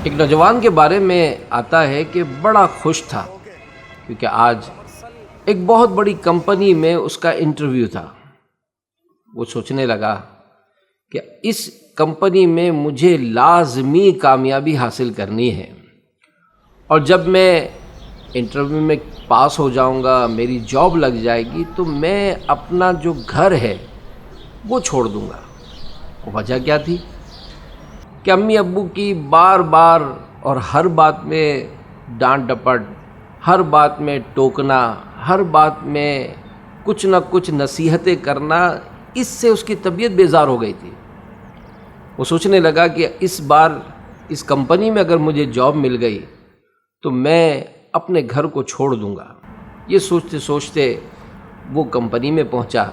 ایک نوجوان کے بارے میں آتا ہے کہ بڑا خوش تھا کیونکہ آج ایک بہت بڑی کمپنی میں اس کا انٹرویو تھا۔ وہ سوچنے لگا کہ اس کمپنی میں مجھے لازمی کامیابی حاصل کرنی ہے، اور جب میں انٹرویو میں پاس ہو جاؤں گا، میری جاب لگ جائے گی، تو میں اپنا جو گھر ہے وہ چھوڑ دوں گا۔ وجہ کیا تھی کہ امی ابو کی بار بار اور ہر بات میں ڈانٹ ڈپٹ، ہر بات میں ٹوکنا، ہر بات میں کچھ نہ کچھ نصیحتیں کرنا، اس سے اس کی طبیعت بیزار ہو گئی تھی۔ وہ سوچنے لگا کہ اس بار اس کمپنی میں اگر مجھے جاب مل گئی تو میں اپنے گھر کو چھوڑ دوں گا۔ یہ سوچتے سوچتے وہ کمپنی میں پہنچا۔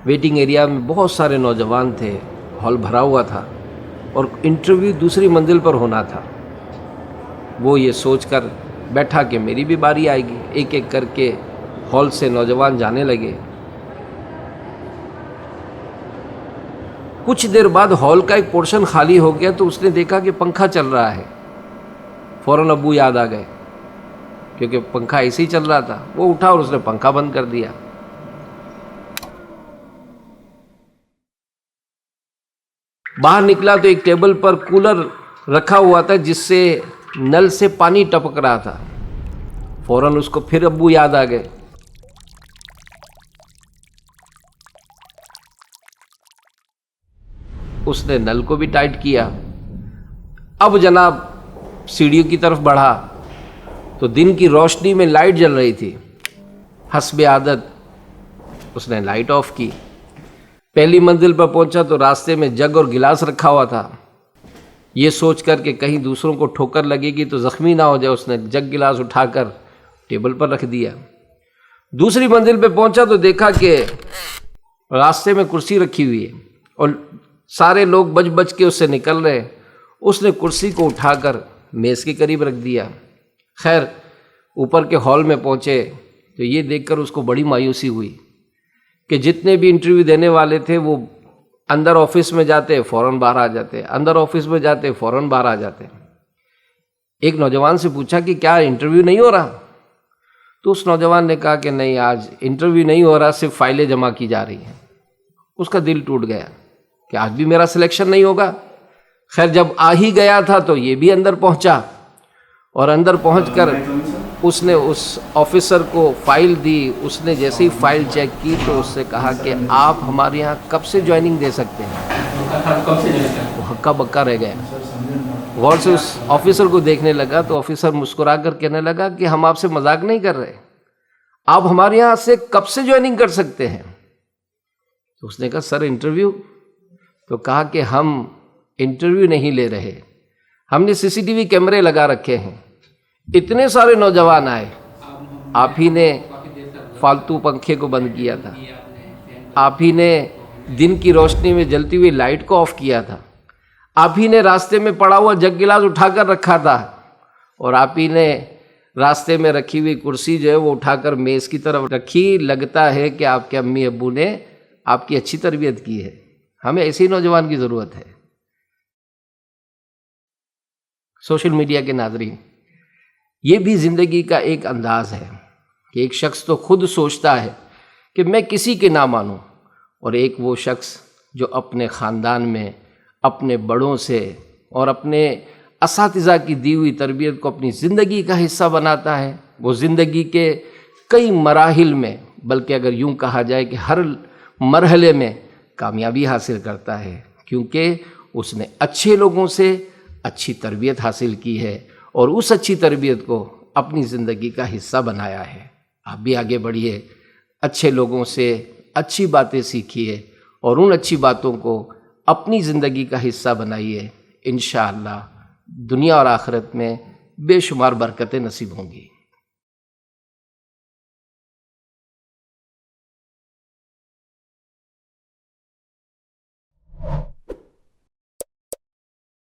ویٹنگ ایریا میں بہت سارے نوجوان تھے، ہال بھرا ہوا تھا اور انٹرویو دوسری منزل پر ہونا تھا۔ وہ یہ سوچ کر بیٹھا کہ میری بھی باری آئے گی۔ ایک ایک کر کے ہال سے نوجوان جانے لگے۔ کچھ دیر بعد ہال کا ایک پورشن خالی ہو گیا تو اس نے دیکھا کہ پنکھا چل رہا ہے۔ فوراً ابو یاد آ گئے کیونکہ پنکھا ایسے ہی چل رہا تھا۔ وہ اٹھا اور اس نے پنکھا بند کر دیا۔ باہر نکلا تو ایک ٹیبل پر کولر رکھا ہوا تھا جس سے نل سے پانی ٹپک رہا تھا۔ فوراً اس کو پھر ابو یاد آ گئے۔ اس نے نل کو بھی ٹائٹ کیا۔ اب جناب سیڑھیوں کی طرف بڑھا تو دن کی روشنی میں لائٹ جل رہی تھی۔ حسب عادت اس نے لائٹ آف کی۔ پہلی منزل پر پہنچا تو راستے میں جگ اور گلاس رکھا ہوا تھا۔ یہ سوچ کر کہ کہیں دوسروں کو ٹھوکر لگے گی تو زخمی نہ ہو جائے، اس نے جگ گلاس اٹھا کر ٹیبل پر رکھ دیا۔ دوسری منزل پہ پہنچا تو دیکھا کہ راستے میں کرسی رکھی ہوئی ہے اور سارے لوگ بج بج کے اس سے نکل رہے۔ اس نے کرسی کو اٹھا کر میز کے قریب رکھ دیا۔ خیر اوپر کے ہال میں پہنچے تو یہ دیکھ کر اس کو بڑی مایوسی ہوئی کہ جتنے بھی انٹرویو دینے والے تھے وہ اندر آفس میں جاتے فوراً باہر آ جاتے، اندر آفس میں جاتے فوراً باہر آ جاتے۔ ایک نوجوان سے پوچھا کہ کیا انٹرویو نہیں ہو رہا؟ تو اس نوجوان نے کہا کہ نہیں، آج انٹرویو نہیں ہو رہا، صرف فائلیں جمع کی جا رہی ہیں۔ اس کا دل ٹوٹ گیا کہ آج بھی میرا سلیکشن نہیں ہوگا۔ خیر جب آ ہی گیا تھا تو یہ بھی اندر پہنچا، اور اندر پہنچ کر اس نے اس آفیسر کو فائل دی۔ اس نے جیسے ہی فائل چیک کی تو اس سے کہا کہ آپ ہمارے یہاں کب سے جوائننگ دے سکتے ہیں؟ وہ ہکا بکا رہ گیا۔ غور سے اس آفیسر کو دیکھنے لگا تو آفیسر مسکرا کر کہنے لگا کہ ہم آپ سے مذاق نہیں کر رہے، آپ ہمارے یہاں سے کب سے جوائننگ کر سکتے ہیں؟ تو اس نے کہا سر انٹرویو؟ تو کہا کہ ہم انٹرویو نہیں لے رہے، ہم نے سی سی ٹی وی کیمرے لگا رکھے ہیں۔ اتنے سارے نوجوان آئے، آپ ہی نے فالتو پنکھے کو بند کیا تھا، آپ ہی نے دن کی روشنی میں جلتی ہوئی لائٹ کو آف کیا تھا، آپ ہی نے راستے میں پڑا ہوا جگ گلاس اٹھا کر رکھا تھا، اور آپ ہی نے راستے میں رکھی ہوئی کرسی جو ہے وہ اٹھا کر میز کی طرف رکھی۔ لگتا ہے کہ آپ کے امی ابو نے آپ کی اچھی تربیت کی ہے۔ ہمیں ایسے ہی نوجوان کی ضرورت ہے۔ سوشل میڈیا کے ناظرین، یہ بھی زندگی کا ایک انداز ہے کہ ایک شخص تو خود سوچتا ہے کہ میں کسی کے نہ مانوں، اور ایک وہ شخص جو اپنے خاندان میں اپنے بڑوں سے اور اپنے اساتذہ کی دی ہوئی تربیت کو اپنی زندگی کا حصہ بناتا ہے۔ وہ زندگی کے کئی مراحل میں، بلکہ اگر یوں کہا جائے کہ ہر مرحلے میں کامیابی حاصل کرتا ہے، کیونکہ اس نے اچھے لوگوں سے اچھی تربیت حاصل کی ہے اور اس اچھی تربیت کو اپنی زندگی کا حصہ بنایا ہے۔ آپ بھی آگے بڑھیے، اچھے لوگوں سے اچھی باتیں سیکھیے اور ان اچھی باتوں کو اپنی زندگی کا حصہ بنائیے۔ انشاءاللہ دنیا اور آخرت میں بے شمار برکتیں نصیب ہوں گی۔